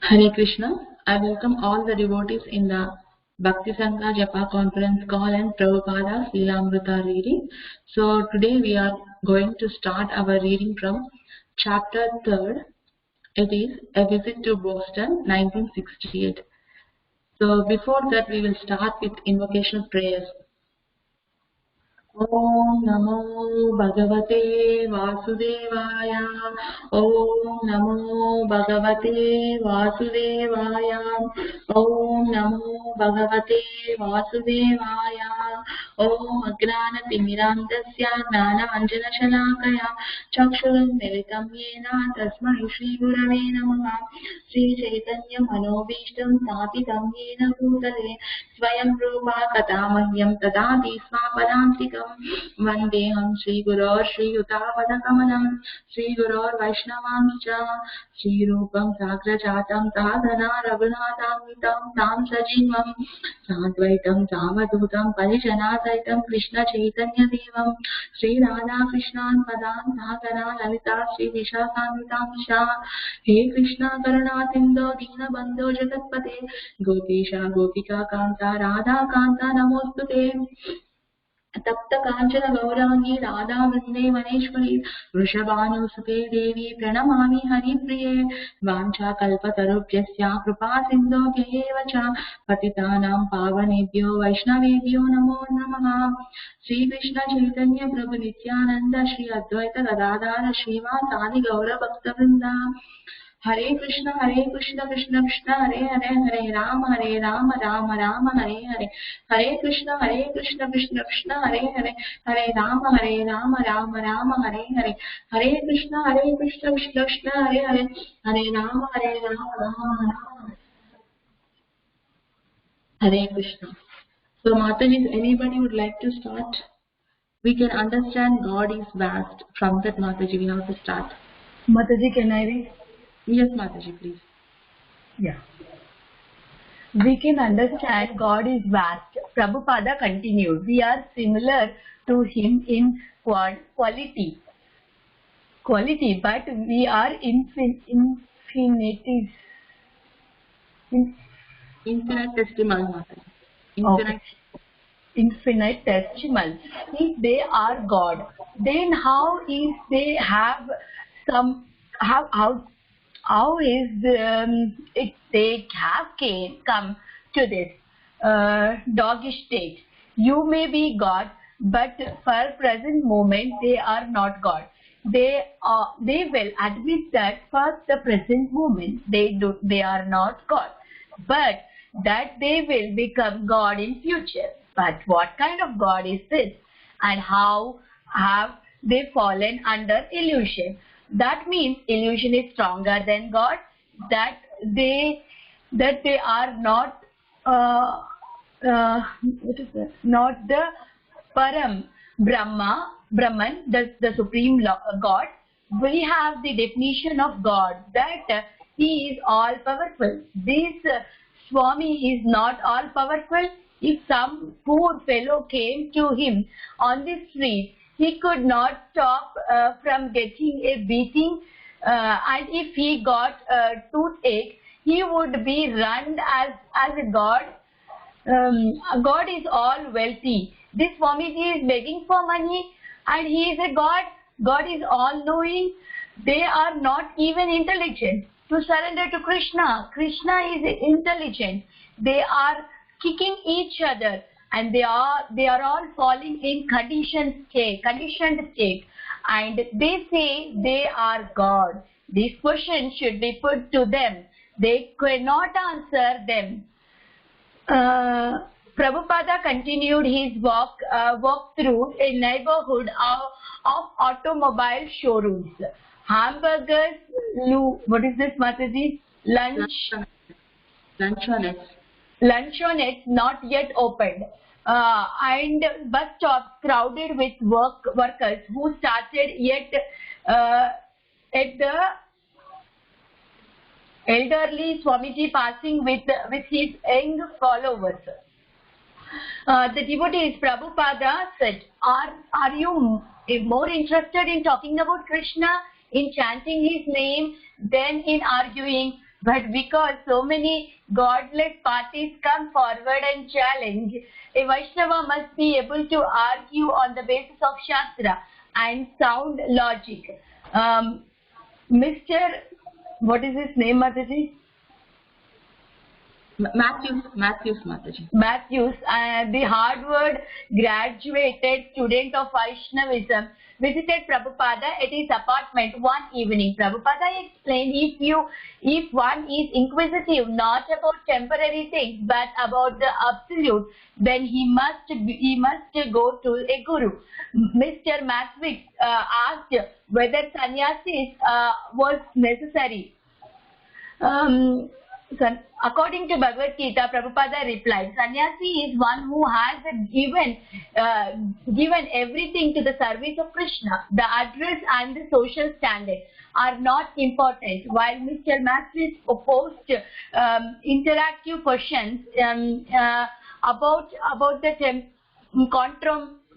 Hare Krishna. I welcome all the devotees in the Bhakti Sangha Japa conference call and Prabhupada's Lilamrta reading. So today we are going to start our reading from chapter 3rd. It is A Visit to Boston, 1968. So before that we will start with invocation prayers. Om Namo Bhagavate Vasudevaya. Om Namo Bhagavate Vasudevaya. Om Namo Bhagavate Vasudevaya. Om Agnana Timirandasya Gnana Anjana Shalakaya Chakshuram Militam Yena Tasmai Shri Gurave Namaha. Shri Chaitanya Manobishtam Satitam Yena Bhutale Swayam Rupa Katamahyam Tadati Swapadantikam Vandeham Shri Guru Shri Utavadakamanam Shri Guru Vaishnavamcha Shri Rupam Sagrajatam Tadana Raghunatamitam Tam Sajivam Sadvaitam Tamadutam Parijanasaitam Krishna Chaitanya Devam Shri Radha Krishnan Padam Sakara Lalita Shri Vishakamitam Shah He Krishna Karuna Sindhu Dina Bandho Jagatpate Gopesha Gopika Kanta Radha Kanta Namostute तप्त कांचन गौरांगी राधा वृंदे वनेश्वरी वृषभानुसुते देवी प्रणमामि हरिप्रिये वाञ्छा कल्पतरुभ्यस्य कृपा सिन्धुभ्यैव च पतितानां पावनेभ्यो वैष्णवेभ्यो नमो नमः श्री कृष्ण चैतन्य प्रभु नित्यानंद श्री अद्वैत गदाधर श्रीवासादि गौर भक्तवृंद Hare Krishna Krishna Krishna Hare Hare Hare Rama Rama Rama Hare Hare Hare Krishna Krishna Krishna Hare Hare Hare Rama Rama Rama Hare Hare Hare Krishna Krishna Hare Hare Hare Rama Rama Hare Krishna. So Mataji, if anybody would like to start, we can understand God is vast. From that Mataji, we have to start. Mataji, can I read? Yes, Mataji, please. Yeah. We can understand God is vast. Prabhupada continued. We are similar to Him in quality, but we are infinitesimal. Infinitesimal. Infinitesimal. If they are God, then how is they have some how is if they have come to this doggy state? You may be God, but for present moment they are not God. They will admit that for the present moment they are not God, but that they will become God in future. But what kind of God is this, and how have they fallen under illusion? That means illusion is stronger than God, that they are not what is that? Not the Param Brahman, the supreme God. We have the definition of God that He is all powerful. This Swami is not all powerful. If some poor fellow came to him on the street, he could not stop from getting a beating, and if he got a toothache, he would be run as a god. God is all wealthy. This Swamiji is begging for money, and he is a god. God is all knowing. They are not even intelligent to surrender to Krishna. Krishna is intelligent. They are kicking each other, and they are all falling in conditioned state, and they say they are God. This question should be put to them. They cannot answer them. Prabhupada continued his walk through a neighborhood of automobile showrooms. Hamburgers, what is this, Mataji? Luncheonettes not yet opened, and bus stops crowded with workers who started yet at the elderly Swamiji passing with his young followers. The devotees, Prabhupada said, are you more interested in talking about Krishna, in chanting his name, than in arguing But because so many godless parties come forward and challenge, a Vaishnava must be able to argue on the basis of Shastra and sound logic. Mr. What is his name, Mataji? Matthews Mataji. Matthews, the Harvard graduated student of Vaishnavism, visited Prabhupada at his apartment one evening. Prabhupada explained, if one is inquisitive not about temporary things but about the absolute, then he must go to a guru. Mr. Matthews asked whether sannyasis was necessary. According to Bhagavad Gita, Prabhupada replied, sannyasi is one who has given everything to the service of Krishna. The address and the social standard are not important. While Mr. Matthews posed interactive questions about the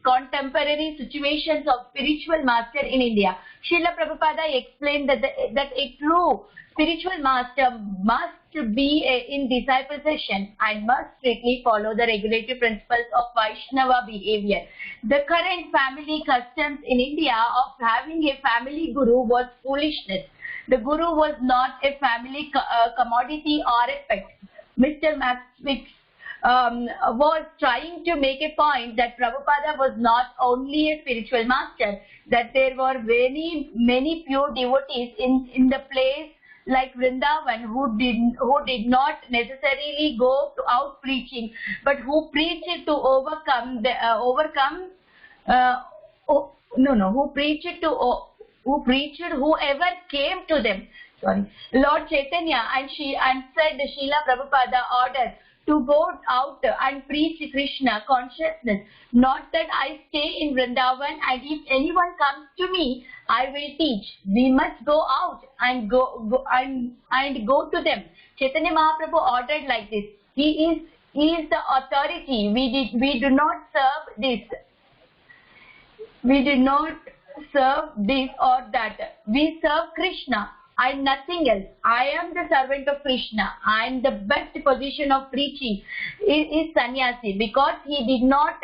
contemporary situations of spiritual master in India, Srila Prabhupada explained that a true spiritual master must be in discipleship and must strictly follow the regulatory principles of Vaishnava behavior. The current family customs in India of having a family guru was foolishness. The guru was not a family commodity or a pet. Mr. Matthews was trying to make a point that Prabhupada was not only a spiritual master, that there were many pure devotees in the place like Vrindavan who did not necessarily go out preaching, but who preached to who preached whoever came to them. Sorry, Lord Chaitanya and said Srila Prabhupada ordered to go out and preach Krishna consciousness. Not that I stay in Vrindavan and if anyone comes to me, I will teach. We must go out and go to them. Chaitanya Mahaprabhu ordered like this. He is the authority. We do not serve this. We do not serve this or that. We serve Krishna and nothing else. I am the servant of Krishna, and the best position of preaching is sannyasi, because he did not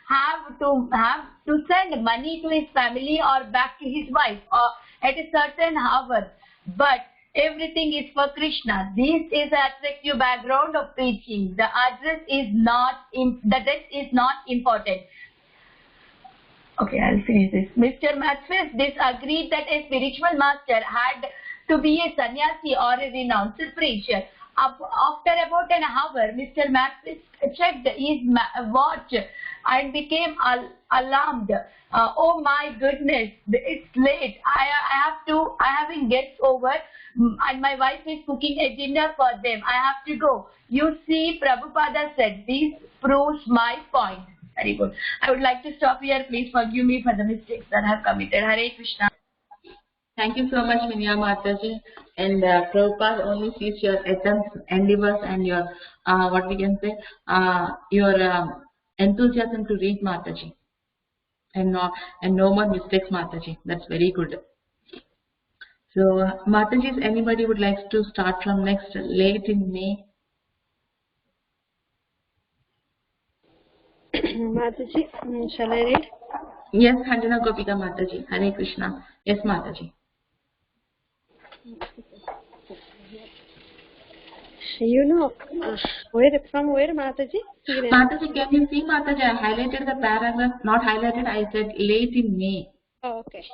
have to send money to his family or back to his wife or at a certain hour, but everything is for Krishna. This is the attractive background of preaching. The address is not important. Okay, I'll finish this. Mr. Matthews disagreed that a spiritual master had to be a sannyasi or a renounced preacher. After about an hour, Mr. Matthews checked his watch and became alarmed. Oh my goodness, it's late. I having guests over and my wife is cooking a dinner for them. I have to go. You see, Prabhupada said, this proves my point. Very good. I would like to stop here. Please forgive me for the mistakes that I have committed. Hare Krishna. Thank you so much, Minya Mataji. And Prabhupada only sees your attempts, endeavors, and your what we can say, your enthusiasm to read Mataji, and no more mistakes, Mataji. That's very good. So, Mataji, if anybody would like to start from next, late in May. Mataji, shall I read? Yes, Hanjana Gopika Mataji. Hare Krishna. Yes, Mataji. You know, from where, Mataji? Mataji, can you see, Mataji? I highlighted the paragraph, not highlighted, I said late in May. Oh, okay.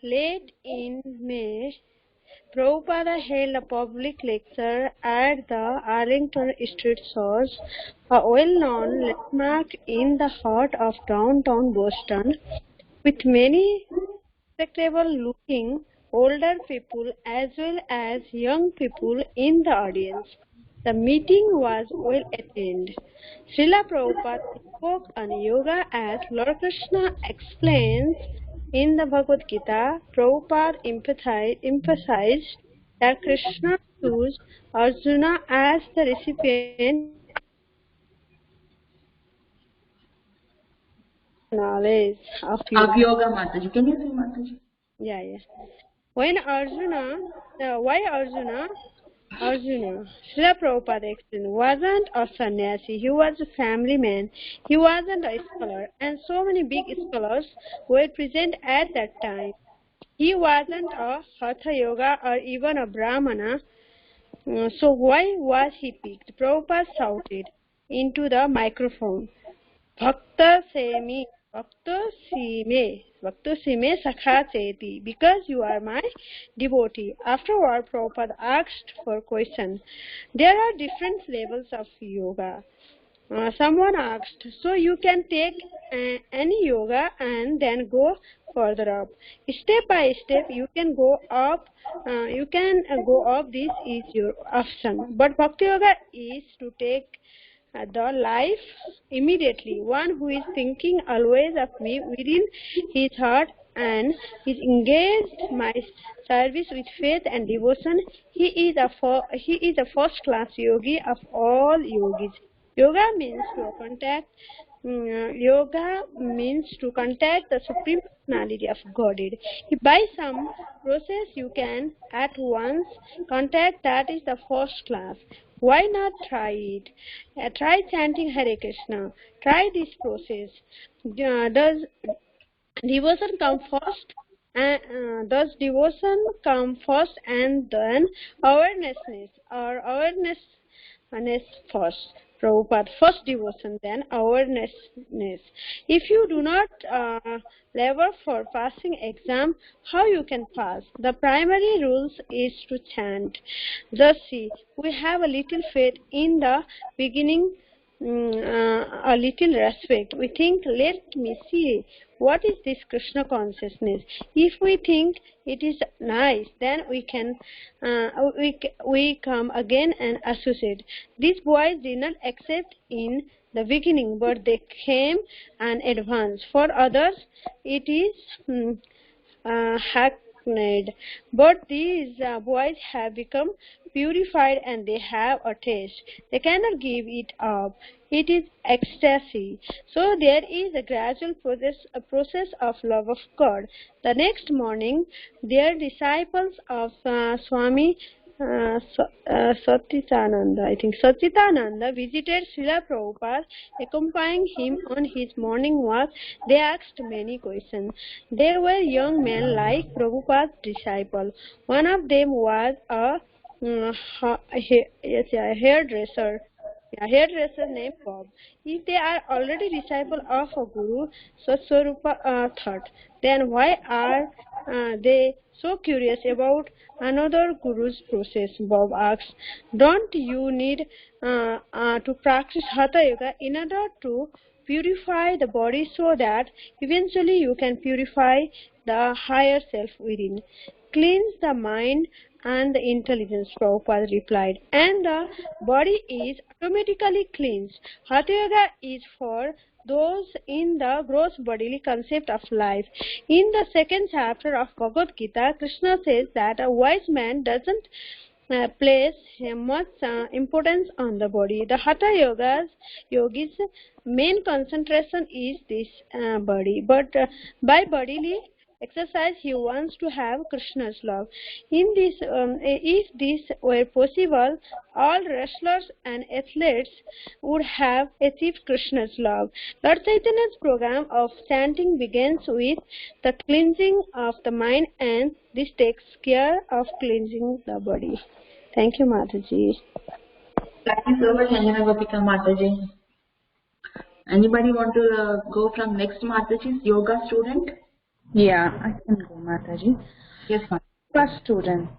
Late in May, Prabhupada held a public lecture at the Arlington Street Church, a well-known landmark in the heart of downtown Boston, with many respectable-looking older people as well as young people in the audience. The meeting was well attended. Srila Prabhupada spoke on yoga as Lord Krishna explains in the Bhagavad Gita. Prabhupada emphasized that Krishna chose Arjuna as the recipient knowledge of yoga, Mataji. Can you see, Mataji? Yeah. Why Arjuna? Arjuna. Srila Prabhupada explained, wasn't a sannyasi, he was a family man, he wasn't a scholar, and so many big scholars were present at that time. He wasn't a Hatha Yoga or even a Brahmana, so why was he picked? Prabhupada shouted into the microphone. Bhakta Semi, Bhakta Sime Sakha Cheti, because you are my devotee. Afterward, Prabhupada asked for question. There are different levels of yoga. Someone asked, so you can take any yoga and then go further up. Step by step, you can go up. Go up. This is your option. But Bhakti Yoga is to take the life immediately. One who is thinking always of me within his heart and is engaged my service with faith and devotion. He is a first class yogi of all yogis. Yoga means to contact the Supreme Personality of Godhead. If by some process you can at once contact, that is the first class. Why not try it? Try chanting Hare Krishna. Try this process. Does devotion come first? Does devotion come first and then awareness first? Prabhupada, first devotion, then awareness. If you do not labor for passing exam, how you can pass? The primary rules is to chant. Thus, see, we have a little faith in the beginning, a little respect. We think, let me see, what is this Krishna consciousness? If we think it is nice, then we can we come again and associate. These boys did not accept in the beginning, but they came and advanced. For others, it is hackneyed. But these boys have become purified and they have a taste. They cannot give it up. It is ecstasy. So there is a gradual process of love of God. The next morning, their disciples of Swami Satchitananda visited Srila Prabhupada, accompanying him on his morning walk. They asked many questions. There were young men like Prabhupada's disciple. One of them was a hairdresser. A hairdresser named Bob. If they are already disciple of a guru, Satswarupa thought, then why are they so curious about another guru's process? Bob asked. Don't you need to practice Hatha Yoga in order to purify the body so that eventually you can purify the higher self within? Cleanse the mind and the intelligence, Prabhupada replied, and the body is automatically cleansed. Hatha Yoga is for those in the gross bodily concept of life. In the second chapter of Bhagavad Gita, Krishna says that a wise man doesn't place much importance on the body. The Hatha yogis' main concentration is this body, but by bodily exercise he wants to have Krishna's love. If this were possible, all wrestlers and athletes would have achieved Krishna's love. Lord Chaitanya's program of chanting begins with the cleansing of the mind, and this takes care of cleansing the body. Thank you, Mataji. Thank you so much, Anjana Gopika Mataji. Anybody want to go from next Mataji's yoga student? Yeah, I can go, Mataji. Yes, ma'am. First student,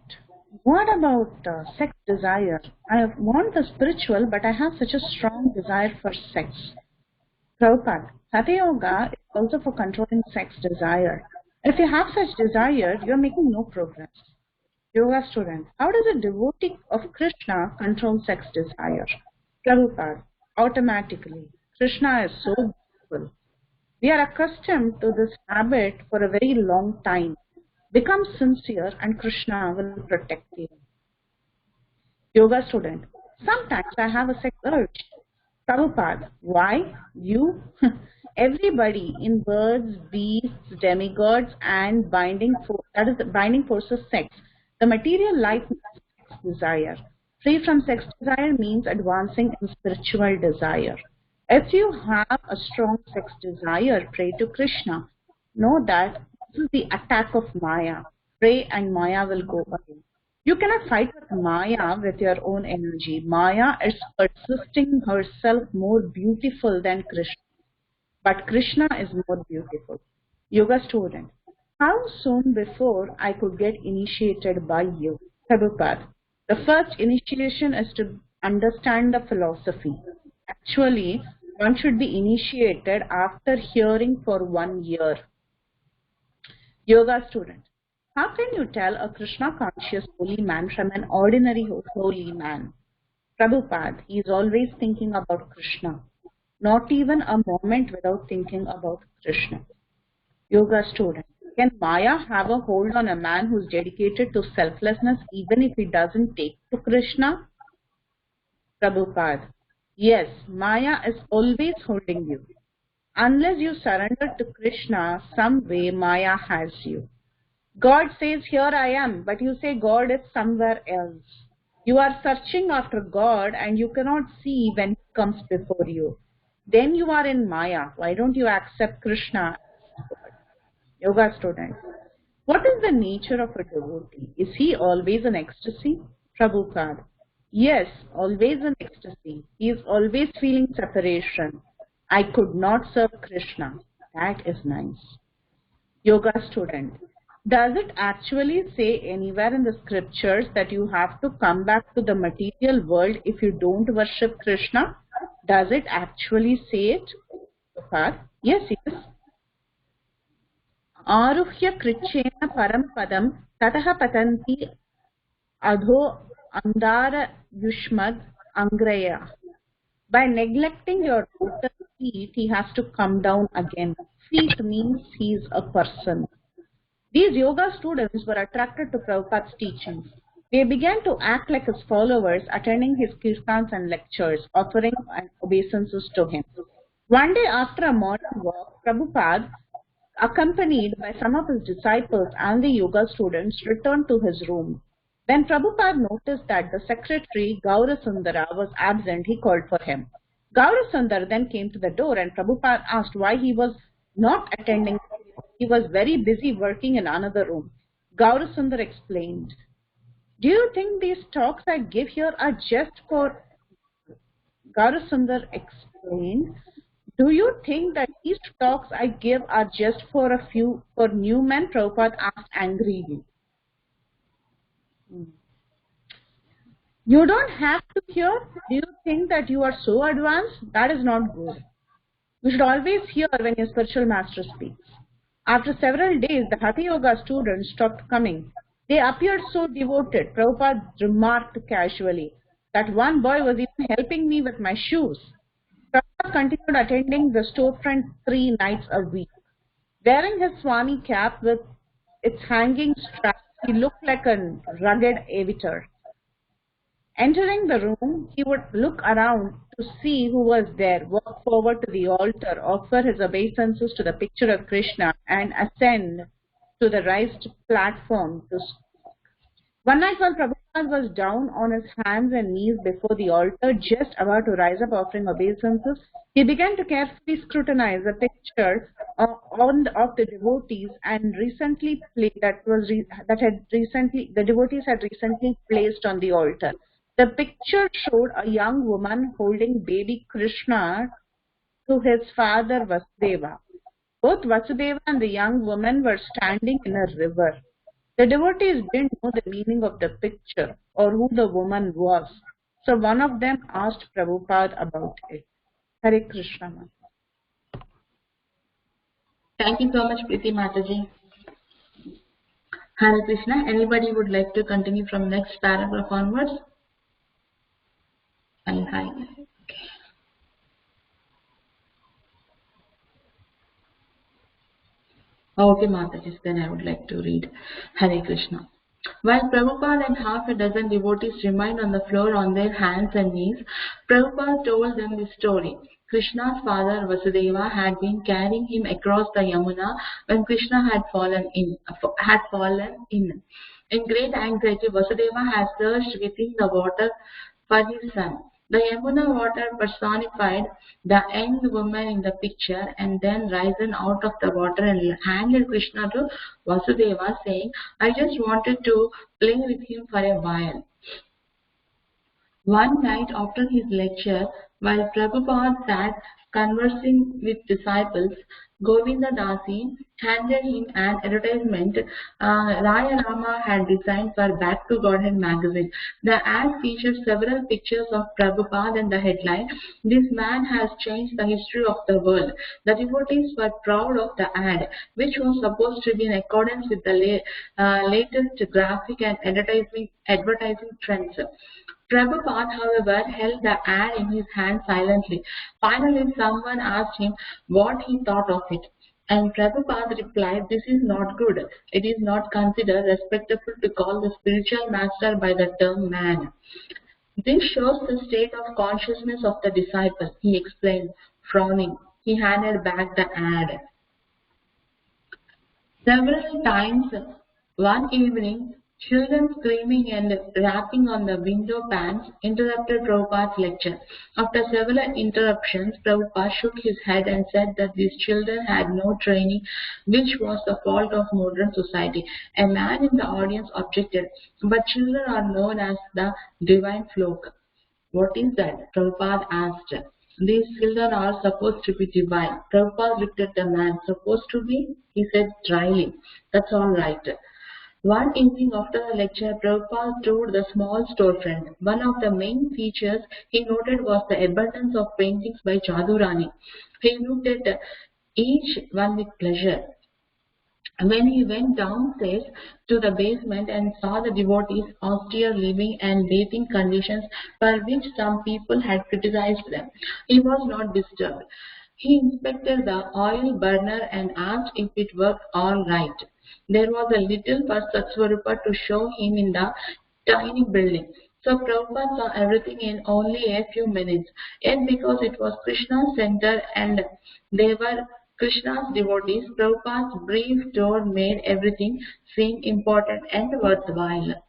what about sex desire? I want the spiritual, but I have such a strong desire for sex. Prabhupada, Hatha Yoga is also for controlling sex desire. If you have such desire, you are making no progress. Yoga student, how does a devotee of Krishna control sex desire? Prabhupada, automatically. Krishna is so beautiful. We are accustomed to this habit for a very long time. Become sincere and Krishna will protect you. Yoga student, sometimes I have a sex urge. Prabhupada, why? You? Everybody in birds, beasts, demigods and binding force of sex. The material life needs sex desire. Free from sex desire means advancing in spiritual desire. If you have a strong sex desire, pray to Krishna. Know that this is the attack of Maya. Pray and Maya will go away. You cannot fight with Maya with your own energy. Maya is persisting herself more beautiful than Krishna. But Krishna is more beautiful. Yoga student, how soon before I could get initiated by you? Prabhupada, the first initiation is to understand the philosophy. Actually, one should be initiated after hearing for 1 year. Yoga student, how can you tell a Krishna conscious holy man from an ordinary holy man? Prabhupada, he is always thinking about Krishna. Not even a moment without thinking about Krishna. Yoga student, can Maya have a hold on a man who is dedicated to selflessness even if he doesn't take to Krishna? Prabhupada, yes, Maya is always holding you. Unless you surrender to Krishna, some way Maya has you. God says, here I am, but you say God is somewhere else. You are searching after God and you cannot see when He comes before you. Then you are in Maya. Why don't you accept Krishna? Yoga student, what is the nature of a devotee? Is he always in ecstasy? Prabhupada, yes, always in ecstasy. He is always feeling separation. I could not serve Krishna. That is nice. Yoga student, does it actually say anywhere in the scriptures that you have to come back to the material world if you don't worship Krishna? Does it actually say it? Prabhupada, yes, yes. Aruhya krichena param padam tataha patanti adho andara yushmad angraya. By neglecting your lotus feet, he has to come down again. Feet means he is a person. These yoga students were attracted to Prabhupada's teachings. They began to act like his followers, attending his kirtans and lectures, offering obeisances to him. One day after a morning walk, Prabhupada, accompanied by some of his disciples and the yoga students, returned to his room. When Prabhupada noticed that the secretary, Gaurasundara, was absent, he called for him. Gaurasundara then came to the door and Prabhupada asked why he was not attending. He was very busy working in another room. Gaurasundara explained, do you think these talks I give here are just for... Gaurasundara explained, do you think that these talks I give are just for new men? Prabhupada asked angrily. You don't have to hear. Do you think that you are so advanced? That is not good. You should always hear when your spiritual master speaks. After several days, the Hatha Yoga students stopped coming. They appeared so devoted. Prabhupada remarked casually that one boy was even helping me with my shoes. Prabhupada continued attending the storefront 3 nights a week. Wearing his Swami cap with its hanging straps, he looked like a rugged avatar. Entering the room, he would look around to see who was there, walk forward to the altar, offer his obeisances to the picture of Krishna, and ascend to the raised platform to speak. One night while Prabhupada was down on his hands and knees before the altar, just about to rise up offering obeisances, he began to carefully scrutinize the picture of the devotees and the devotees had recently placed on the altar. The picture showed a young woman holding baby Krishna to his father Vasudeva. Both Vasudeva and the young woman were standing in a river. The devotees didn't know the meaning of the picture or who the woman was. So one of them asked Prabhupada about it. Hare Krishna. Thank you so much, Preeti Mataji. Hare Krishna. Anybody would like to continue from next paragraph onwards? Hi. Okay, Mataji, then I would like to read. Hare Krishna. While Prabhupada and half a dozen devotees remained on the floor on their hands and knees, Prabhupada told them this story. Krishna's father Vasudeva had been carrying him across the Yamuna when Krishna had fallen in. In great anxiety, Vasudeva had searched within the water for his son. The Yamuna water personified the young woman in the picture and then risen out of the water and handed Krishna to Vasudeva, saying, I just wanted to play with him for a while. One night after his lecture, while Prabhupada sat conversing with disciples, Govinda Dasi handed him an advertisement Raya Rama had designed for Back to Godhead magazine. The ad featured several pictures of Prabhupada and the headline, This man has changed the history of the world. The devotees were proud of the ad, which was supposed to be in accordance with the latest graphic and advertising trends. Prabhupada, however, held the ad in his hand silently. Finally, someone asked him what he thought of it. And Prabhupada replied, This is not good. It is not considered respectable to call the spiritual master by the term man. This shows the state of consciousness of the disciple, he explained, frowning. He handed back the ad. Several times one evening, children screaming and rapping on the window panes interrupted Prabhupada's lecture. After several interruptions, Prabhupada shook his head and said that these children had no training, which was the fault of modern society. A man in the audience objected, but children are known as the divine flock. What is that? Prabhupada asked. These children are supposed to be divine. Prabhupada looked at the man. Supposed to be? He said dryly. That's all right. One evening after the lecture, Prabhupada toured the small storefront. One of the main features he noted was the abundance of paintings by Jadurani. He looked at each one with pleasure. When he went downstairs to the basement and saw the devotees' austere living and bathing conditions for which some people had criticized them, he was not disturbed. He inspected the oil burner and asked if it worked all right. There was a little for Satsvarupa to show him in the tiny building. So Prabhupada saw everything in only a few minutes. Yet because it was Krishna's center and they were Krishna's devotees, Prabhupada's brief tour made everything seem important and worthwhile.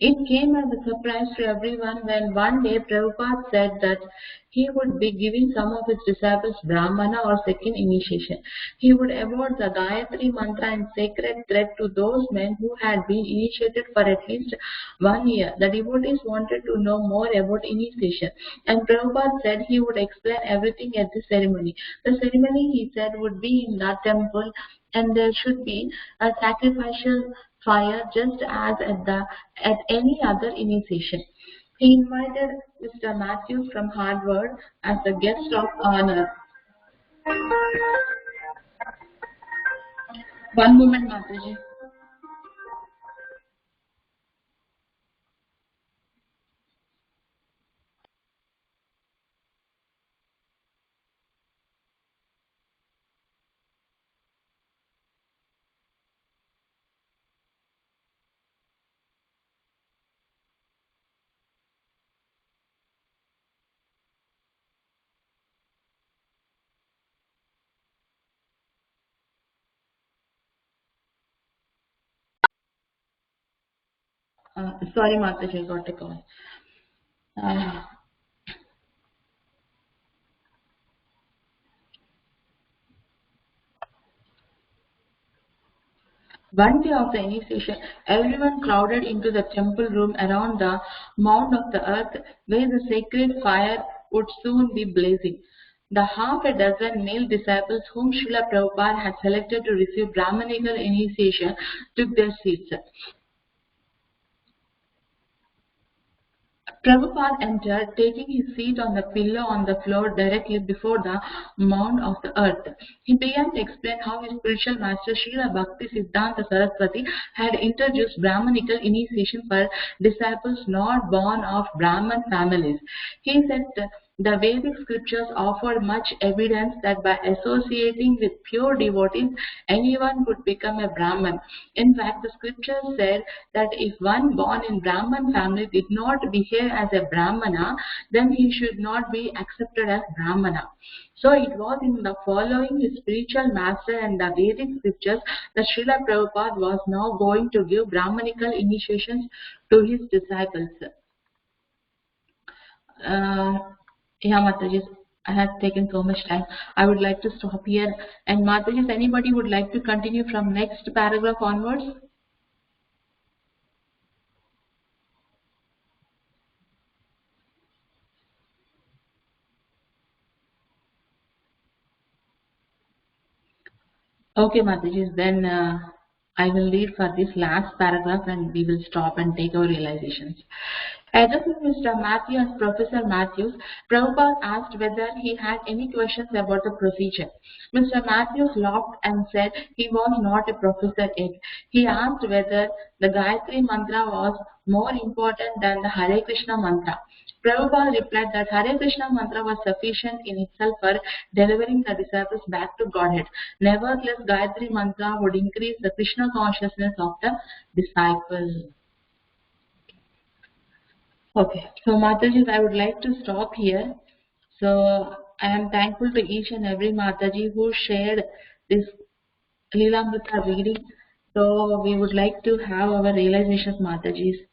It came as a surprise to everyone when one day Prabhupada said that he would be giving some of his disciples Brahmana or second initiation. He would award the Gayatri mantra and sacred thread to those men who had been initiated for at least 1 year. The devotees wanted to know more about initiation, and Prabhupada said he would explain everything at the ceremony. The ceremony, he said, would be in the temple, and there should be a sacrificial fire just as at any other initiation. He invited Mr. Matthews from Harvard as a guest of honor. One moment, Mataji. Sorry, Mataji, I got a call. One day of the initiation, everyone crowded into the temple room around the mound of the earth where the sacred fire would soon be blazing. The half a dozen male disciples whom Srila Prabhupada had selected to receive Brahmanical initiation took their seats. Prabhupada entered, taking his seat on the pillow on the floor directly before the mound of the earth. He began to explain how his spiritual master Srila Bhakti Siddhanta Saraswati had introduced Brahmanical initiation for disciples not born of Brahman families. He said The Vedic scriptures offered much evidence that by associating with pure devotees, anyone could become a Brahman. In fact, the scriptures said that if one born in Brahman family did not behave as a Brahmana, then he should not be accepted as Brahmana. So it was in the following his spiritual master and the Vedic scriptures that Srila Prabhupada was now going to give Brahmanical initiations to his disciples. Yeah, Mataji, I have taken so much time. I would like to stop here. And Mataji, if anybody would like to continue from next paragraph onwards? Okay, Mataji, then I will read for this last paragraph and we will stop and take our realizations. Addressing Mr. Matthew as Professor Matthews, Prabhupada asked whether he had any questions about the procedure. Mr. Matthews laughed and said he was not a professor yet. He asked whether the Gayatri mantra was more important than the Hare Krishna mantra. Prabhupada replied that Hare Krishna mantra was sufficient in itself for delivering the disciples back to Godhead. Nevertheless, Gayatri mantra would increase the Krishna consciousness of the disciples. Okay, so Mataji, I would like to stop here. So I am thankful to each and every Mataji who shared this Lilamrta reading. So we would like to have our realizations, Matajis.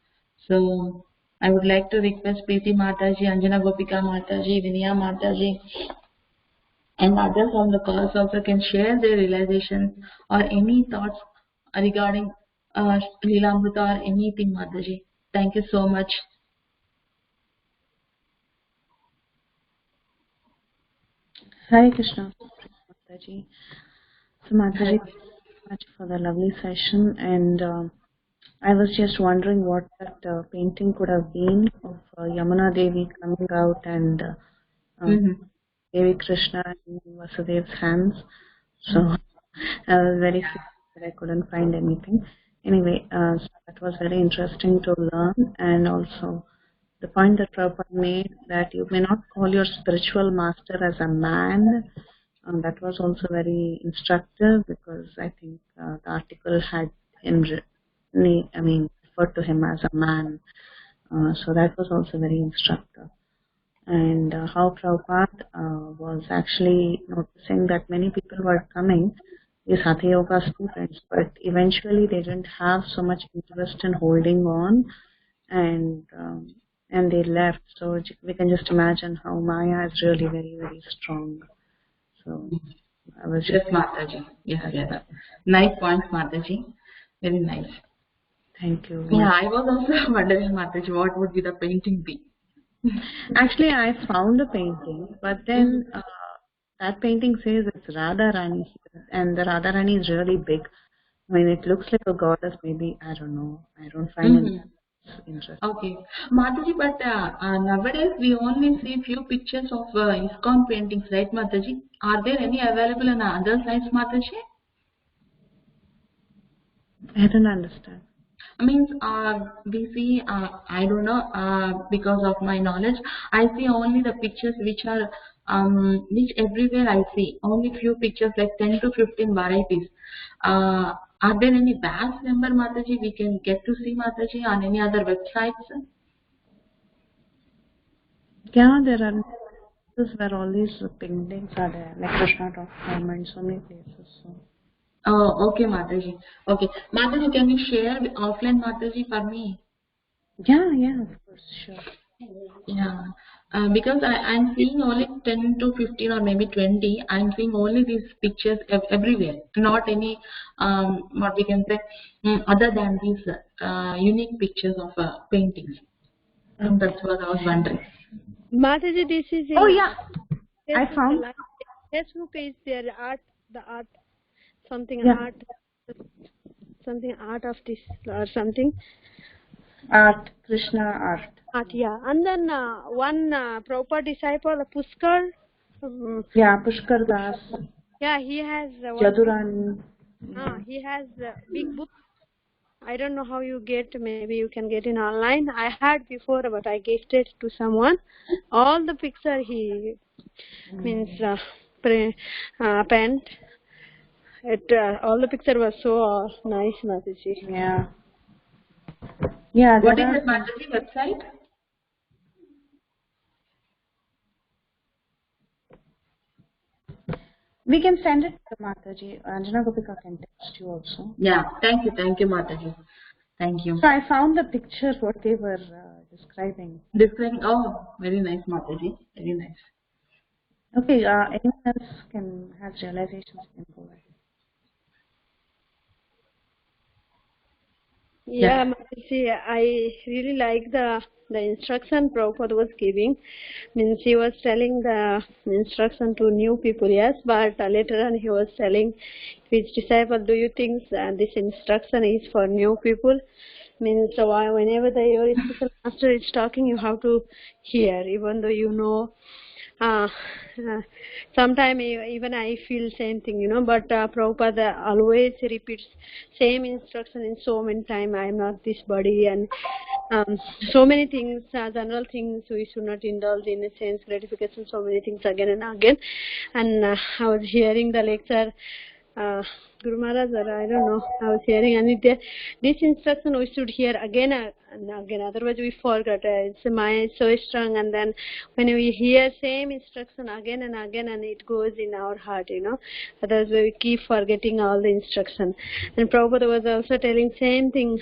So I would like to request Preeti Mataji, Anjana Gopika Mataji, Vinaya Mataji, and others on the calls also can share their realizations or any thoughts regarding Lilamrita or anything, Mataji. Thank you so much. Hare Krishna, Mataji. So Mataji, thank you so much for the lovely session, and I was just wondering what that painting could have been of Yamuna Devi coming out and Devi Krishna in Vasudev's hands. So I was very sick that I couldn't find anything. Anyway, so that was very interesting to learn, and also the point that Prabhupada made that you may not call your spiritual master as a man. That was also very instructive because I think the article had him, referred to him as a man. So that was also very instructive. And how Prabhupada was actually noticing that many people were coming, these Hatha Yoga students, but eventually they didn't have so much interest in holding on, and they left. So we can just imagine how Maya is really very, very strong. So I was just Mataji. Yeah. Nice point, Mataji. Very nice. Thank you. Yeah, I was also wondering, Mataji, what would be the painting be? Actually, I found a painting, but then that painting says it's Radha Rani here, and the Radha Rani is really big. I mean, it looks like a goddess, maybe, I don't know. I don't find it interesting. Okay. Mataji, but nowadays we only see few pictures of ISKCON paintings, right, Mataji? Are there any available on other sites, Mataji? I don't understand. I mean, we see, I don't know, because of my knowledge, I see only the pictures which are, which everywhere I see, only few pictures like 10 to 15 varieties. Are there any batch number, Mataji, we can get to see, Mataji, on any other websites? Yeah, there are places where all these paintings are there, like Krishna.com and so many places. So. Oh, okay, Mataji. Okay. Mataji, can you share offline, Mataji, for me? Yeah, of course, sure. Yeah. Because I'm seeing only 10 to 15 or maybe 20. I'm seeing only these pictures everywhere. Not any, what we can say, other than these unique pictures of paintings. And that's what I was wondering. Mataji, this is Oh, yeah. I found. Facebook page there, the art, something art of this or something. Art, Krishna art. Art, yeah. And then one proper disciple, Pushkar. Pushkar Das. Yeah, he has. Jadurani. He has big book. I don't know how you get. Maybe you can get in online. I had before, but I gifted to someone. All the picture he means penned. It all the picture was so nice, Mataji. Yeah. Yeah. What is the Mataji website? We can send it to Mataji. Anjana Gopika can text you also. Yeah, thank you, Mataji. Thank you. So I found the picture what they were describing. Describing, oh, very nice, Mataji, very nice. Okay, anyone else has realizations can go ahead. Yeah, Mataji, I really like the instruction Prabhupada was giving. Means he was telling the instruction to new people, yes, but later on he was telling his disciple, do you think this instruction is for new people? Means whenever your spiritual master is talking, you have to hear, even though you know. Sometimes even I feel same thing, but Prabhupada always repeats same instruction in so many times. I am not this body, and so many things, general things we should not indulge in a sense gratification, so many things again and again. And I was hearing the lecture, Guru Maharaj, I don't know, I was hearing, and this instruction we should hear again and again, otherwise we forget. It's Maya is so strong, and then when we hear same instruction again and again, and it goes in our heart, otherwise we keep forgetting all the instruction. And Prabhupada was also telling same thing,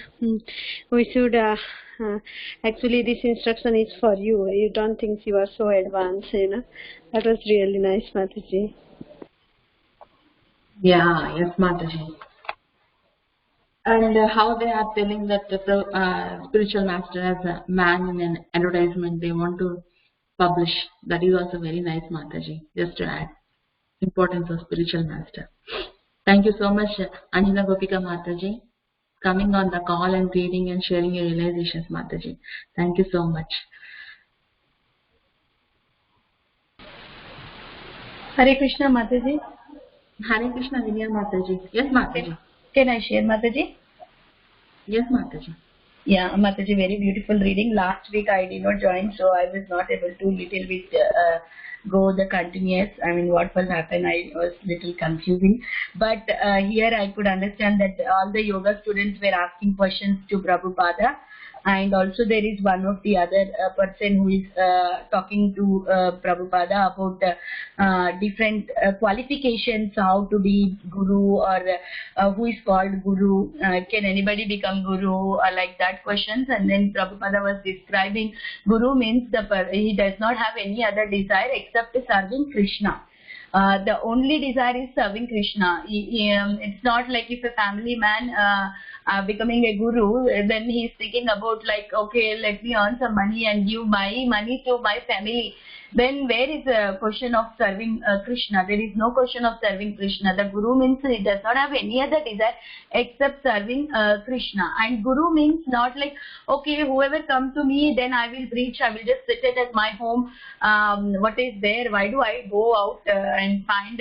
we should actually this instruction is for you. You don't think you are so advanced, That was really nice, Mataji. Yeah, yes, Mataji. And how they are telling that the spiritual master as a man in an advertisement they want to publish. That is also very nice, Mataji. Just to add importance of spiritual master. Thank you so much, Anjana Gopika Mataji, coming on the call and reading and sharing your realizations, Mataji. Thank you so much. Hare Krishna, Mataji. Hare Krishna, Vinaya Mataji. Yes, Mataji. Can I share, Mataji? Yes, Mataji. Yeah, Mataji, very beautiful reading. Last week I did not join, so I was not able to little bit go the continuous. I mean, what will happen? I was little confusing. But here I could understand that all the yoga students were asking questions to Prabhupada. And also there is one of the other person who is talking to Prabhupada about different qualifications, how to be guru, or who is called guru, can anybody become guru, or like that questions. And then Prabhupada was describing guru means he does not have any other desire except serving Krishna. The only desire is serving Krishna. It's not like if a family man becoming a guru, then he's thinking about like, okay, let me earn some money and give my money to my family. Then where is the question of serving Krishna? There is no question of serving Krishna. The guru means he does not have any other desire except serving Krishna. And guru means not like, okay, whoever comes to me, then I will preach. I will just sit at my home. What is there? Why do I go out and find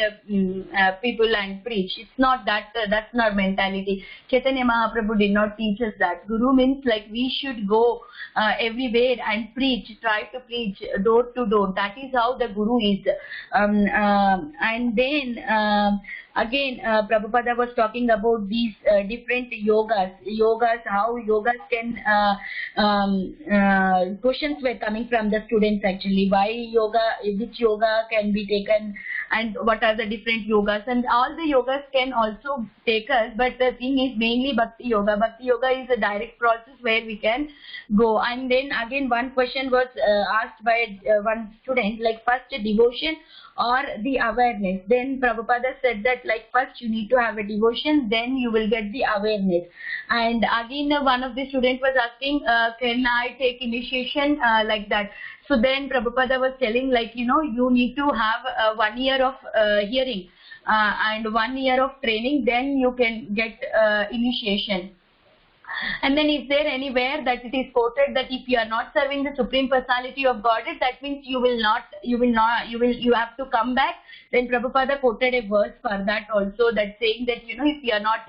people and preach? It's not that. That's not mentality. Chaitanya Mahaprabhu did not teach us that. Guru means like we should go everywhere and preach. Try to preach door to door. That is how the guru is. And then again, Prabhupada was talking about these different yogas. How yogas can, questions were coming from the students actually. Why yoga, which yoga can be taken, and what are the different yogas. And all the yogas can also take us, but the thing is mainly Bhakti Yoga. Bhakti Yoga is a direct process where we can go. And then again, one question was asked by one student, like first devotion or the awareness. Then Prabhupada said that like first you need to have a devotion, then you will get the awareness. And again one of the students was asking, can I take initiation like that? So then Prabhupada was telling like, you need to have 1 year of hearing and 1 year of training, then you can get initiation. And then is there anywhere that it is quoted that if you are not serving the Supreme Personality of Godhead, that means you have to come back? Then Prabhupada quoted a verse for that also, that saying that, if you are not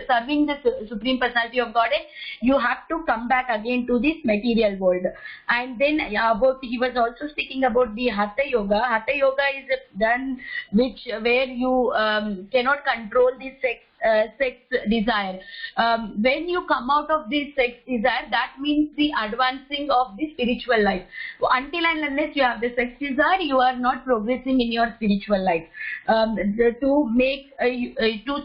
serving the Supreme Personality of Godhead, you have to come back again to this material world. And then he was also speaking about the Hatha Yoga. Hatha Yoga is done where you cannot control the sex desire. When you come out of this sex desire, that means the advancing of the spiritual life. Until and unless you have the sex desire, you are not progressing in your spiritual life. To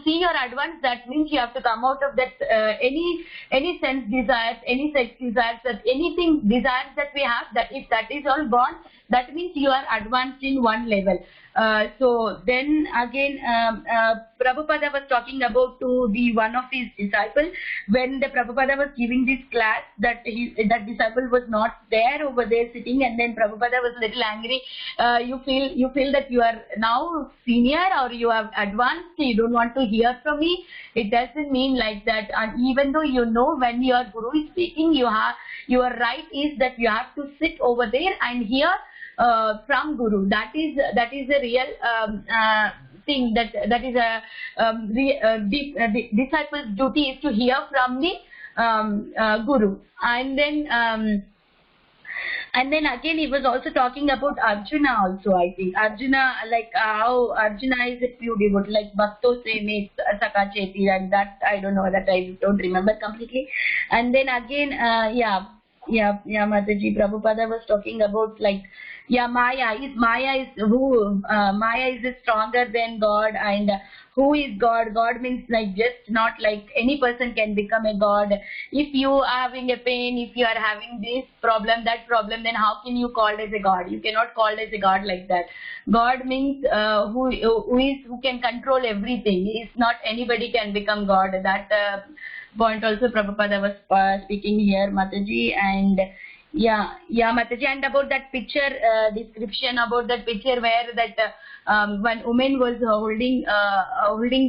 see your advance, that means you have to come out of that any sense desires, any sex desires, that anything desires that we have, that if that is all gone, that means you are advanced in one level. So then again, Prabhupada was talking about to the one of his disciples, when the Prabhupada was giving this class, that disciple was not there over there sitting, and then Prabhupada was a little angry. You feel that you are now senior or you have advanced, you don't want to hear from me. It doesn't mean like that. And even though when your guru is speaking, your right is that you have to sit over there and hear from guru. That is a real thing. That is a disciple's duty is to hear from the guru. And then again he was also talking about Arjuna also. I think Arjuna, like how Arjuna is a pure devotee, like Bhakto se me Saka Cheti, and that I don't know, that I don't remember completely. And then again Mataji, Prabhupada was talking about like Maya is stronger than God, and who is God? God means like just not like any person can become a God. If you are having a pain, if you are having this problem, that problem, then how can you call as a God? You cannot call as a God like that. God means who can control everything. It's not anybody can become God. That point also Prabhupada was speaking here, Mataji. And Mataji, and about that picture, description about that picture where that one woman was holding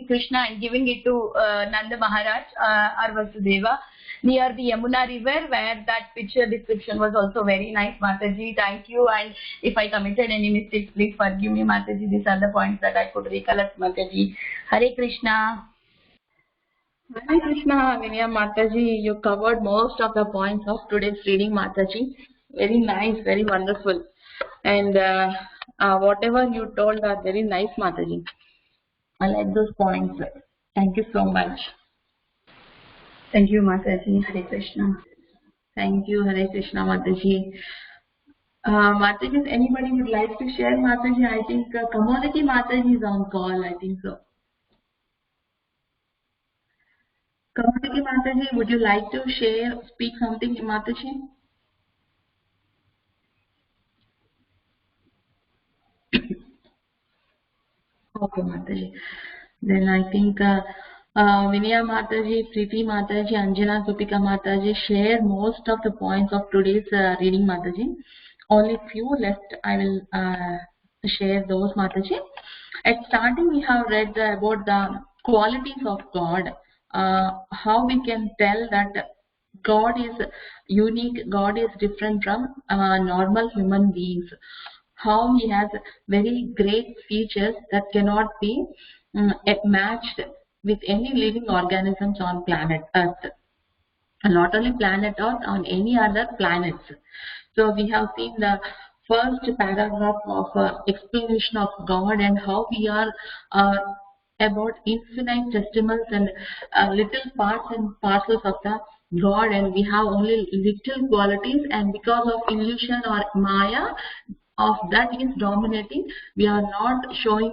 Krishna and giving it to Nanda Maharaj or Vasudeva near the Yamuna river, where that picture description was also very nice. Mataji, thank you. And if I committed any mistakes, please forgive me, Mataji. These are the points that I could recollect, Mataji. Hare Krishna. Hare Krishna, Vinaya Mataji. You covered most of the points of today's reading, Mataji. Very nice, very wonderful. And whatever you told are very nice, Mataji. I like those points. Thank you so much. Thank you, Mataji. Hare Krishna. Thank you, Hare Krishna, Mataji. Mataji, if anybody would like to share, Mataji? I think Commodity Mataji is on call, I think so. Commodity Mataji, would you like to speak something, Mataji? Okay, Mataji. Then I think Vinaya Mataji, Preeti Mataji, Anjana, Supika Mataji share most of the points of today's reading, Mataji. Only few left. I will share those, Mataji. At starting, we have read about the qualities of God. How we can tell that God is unique, God is different from normal human beings. How he has very great features that cannot be matched with any living organisms on planet Earth. Not only planet Earth, on any other planets. So we have seen the first paragraph of explanation of God and how we are about infinite testimonies and little parts and parcels of the God, and we have only little qualities, and because of illusion or Maya of that is dominating, we are not showing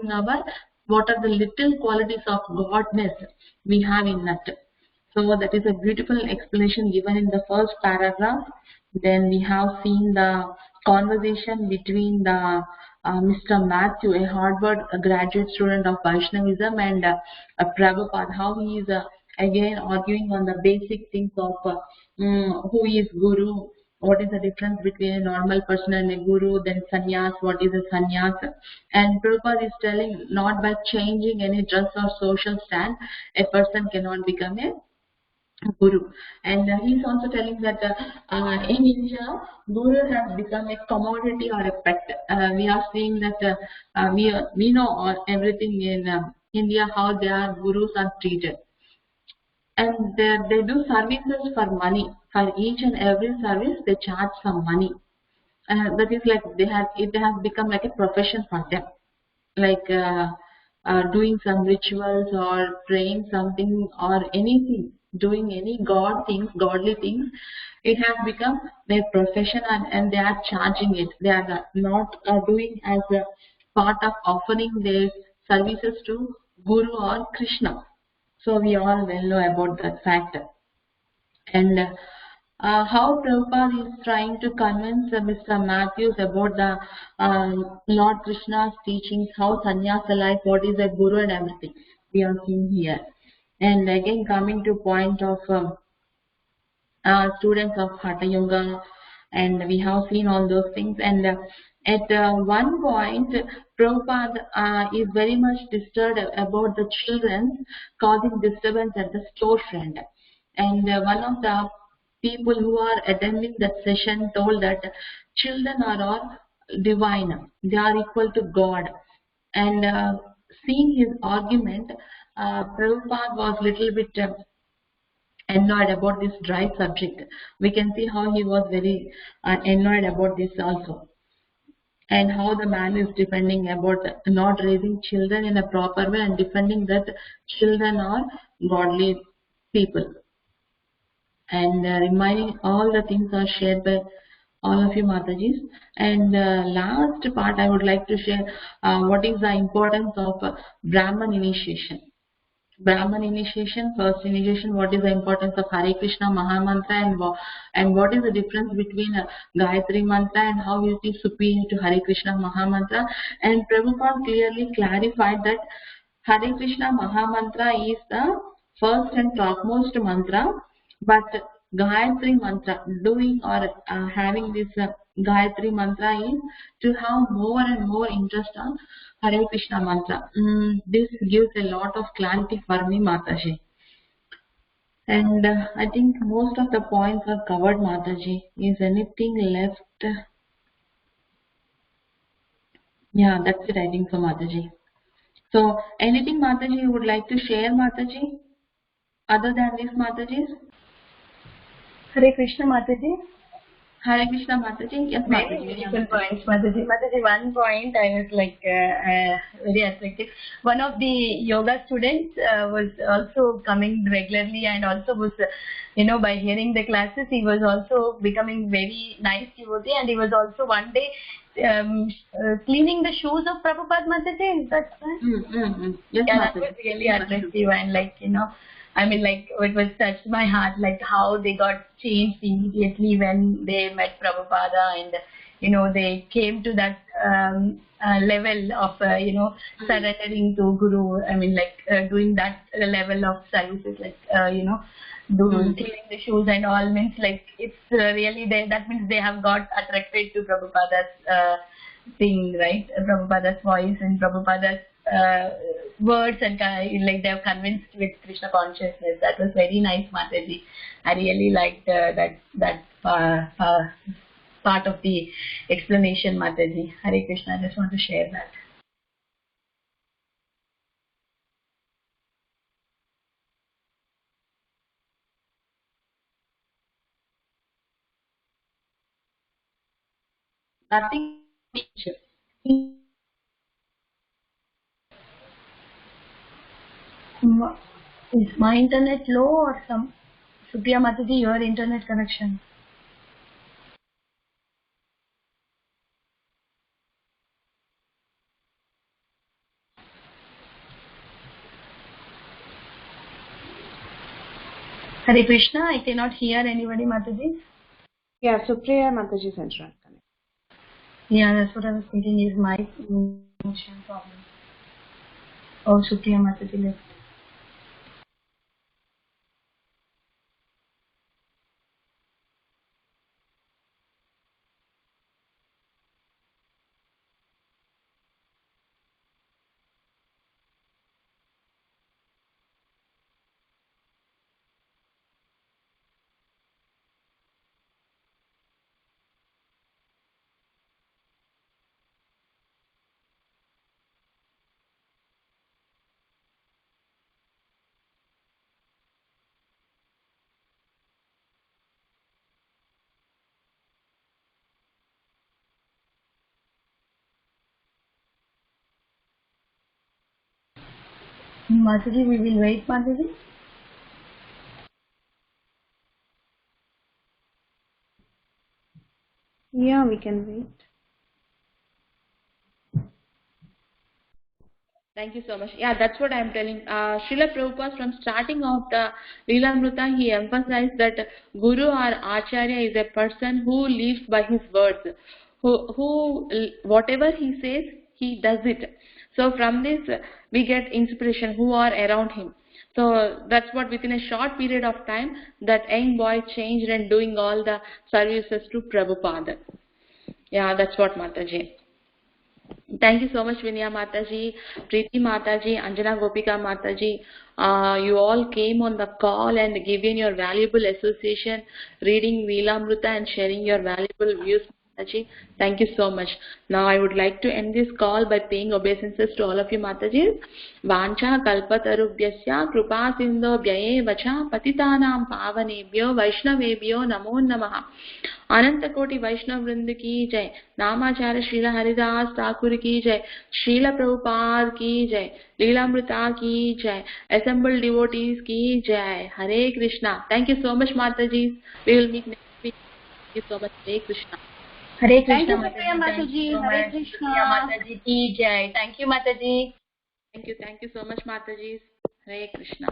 what are the little qualities of Godness we have in that. So that is a beautiful explanation given in the first paragraph. Then we have seen the conversation between the Mr. Matthew, a Harvard graduate student of Vaishnavism, and Prabhupada, how he is again arguing on the basic things of who is Guru, what is the difference between a normal person and a Guru, then sannyas, what is a sannyas. And Prabhupada is telling, not by changing any dress or social stand, a person cannot become a Guru. And he's also telling that in India, Guru has become a commodity or a pet. We are seeing that we know everything in India how their gurus are treated, and they do services for money. For each and every service, they charge some money. That is like it has become like a profession for them, like doing some rituals or praying something or anything, doing any god things, godly things. It has become their profession, and they are charging it. They are not doing as a part of offering their services to Guru or Krishna. So we all well know about that fact. And how Prabhupada is trying to convince Mr. Matthews about the Lord Krishna's teachings, how sannyasa life, what is a guru and everything we are seeing here. And again coming to point of students of Hatha Yoga, and we have seen all those things. And at one point, Prabhupada is very much disturbed about the children causing disturbance at the storefront. And one of the people who are attending that session told that children are all divine, they are equal to God. And seeing his argument, Prabhupada was little bit annoyed about this dry subject. We can see how he was very annoyed about this also, and how the man is defending about not raising children in a proper way and defending that children are godly people, and reminding all the things are shared by all of you Matajis. And last part I would like to share what is the importance of Brahman initiation. Brahman initiation, first initiation, what is the importance of Hare Krishna Mahamantra, and what is the difference between Gayatri Mantra and how it is superior to Hare Krishna Mahamantra. And Prabhupada clearly clarified that Hare Krishna Mahamantra is the first and topmost mantra, but Gayatri Mantra, doing or having this Gayatri Mantra is to have more and more interest on Hare Krishna Mantra. This gives a lot of clarity for me, Mataji. And I think most of the points are covered, Mataji. Is anything left? Yeah, that's it, I think so, Mataji. So, anything, Mataji, you would like to share, Mataji? Other than this, Mataji? Hare Krishna, Mataji. Hare Krishna, Mataji. Yes, Many Mataji. beautiful points, Mataji. Mataji, one point I was like very attractive. One of the yoga students was also coming regularly, and also was, by hearing the classes, he was also becoming very nice devotee, and he was also one day cleaning the shoes of Prabhupada, Mataji. Is that right? Yes, Yeah, Mataji. that was really attractive, and I mean, it was touched my heart, like how they got changed immediately when they met Prabhupada, and they came to that level of surrendering to Guru. I mean, doing that level of services, cleaning the shoes and all, means like it's really that means they have got attracted to Prabhupada's thing, right? Prabhupada's voice and Prabhupada's words, and they have convinced with Krishna consciousness. That was very nice, Mataji. I really liked that part of the explanation, Mataji. Hare Krishna. I just want to share that. Nothing. Is my internet low or some? Supriya, Mataji, your internet connection. Hare Krishna, I cannot hear anybody, Mataji. Yeah, Supriya Mataji's internet connection. Yeah, that's what I was thinking, is my connection problem. Oh, Supriya Mataji left. Mataji, we will wait, Mataji. Yeah, we can wait. Thank you so much. Yeah, that's what I'm telling. Srila Prabhupada, from starting of the Lilamrta, he emphasized that Guru or Acharya is a person who lives by his words, who whatever he says, he does it. So from this, we get inspiration who are around him. So that's what within a short period of time, that young boy changed and doing all the services to Prabhupada. Yeah, that's what Mataji. Thank you so much, Vinaya Mataji, Preeti Mataji, Anjana Gopika Mataji. You all came on the call and given your valuable association, reading Lilamrta and sharing your valuable views, Mataji. Thank you so much. Now I would like to end this call by paying obeisances to all of you, Mataji. Vancha kalpatarubhyasya kripa sindho bhyaye vacha patitanam pavanebhyo vaishnavebhyo namo namaha. अनंत कोटि वैष्णव वृंद की जय। नामाचार्य श्रील हरिदास ठाकुर की जय। श्रील प्रभुपाद की जय। लीलामृता की जय। assembled devotees की जय। हरे Krishna. Thank you so much, Mataji. We will meet next week. Thank you so much. Hare Krishna. Hare Thank Krishna, you, Supriya Mataji. Thank you so Hare much. Krishna. Supriya Mataji ki jai. Thank you, Mataji. Thank you so much, Mataji. Hare Krishna.